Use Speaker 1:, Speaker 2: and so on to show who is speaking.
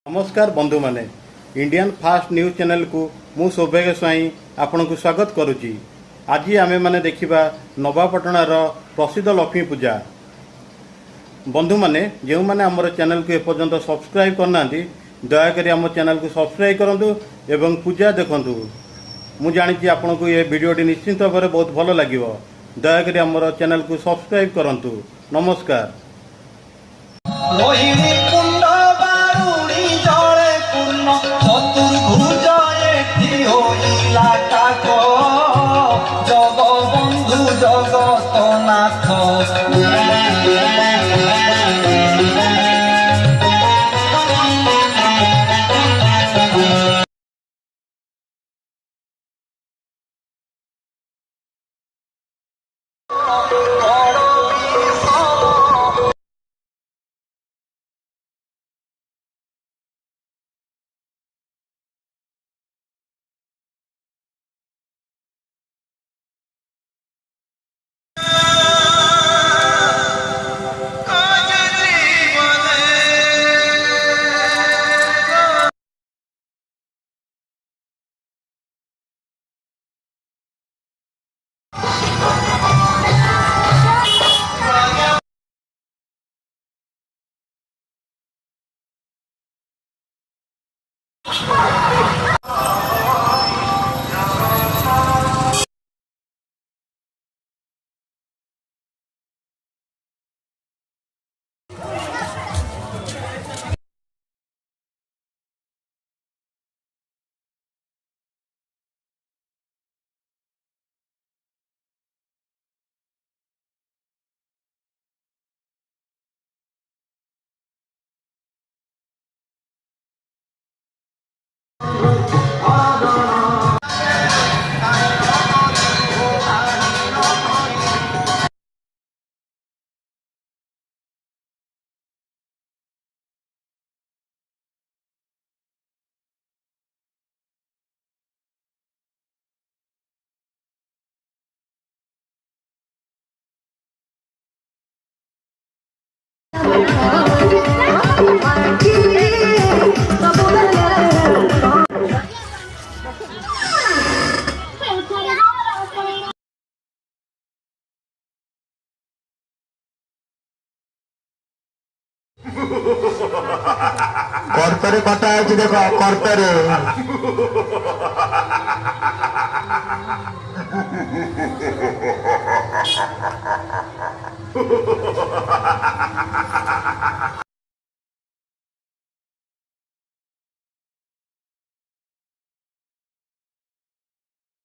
Speaker 1: नमस्कार बंधु माने इंडियन फास्ट न्यूज चैनल को मु सौभाग्य स्वाई आपन को स्वागत करुच्ची। आज आमे माने देखिबा नवापटणार प्रसिद्ध लक्ष्मी पूजा। बंधु माने जो माने हमर चैनल को एपर्यंत सब्सक्राइब करना दयाकोरी आम चैनल को सब्सक्राइब करंतु एवं पूजा देखंतु। मु जानी आपन को ये वीडियोटी निश्चित भाव में बहुत भल लगिवो। दयाकोरी हमर चैनल को सब्सक्राइब करंतु। नमस्कार।
Speaker 2: जगबंधु जगतनाथ
Speaker 3: कर्तरे कटा है देखो कर्तरे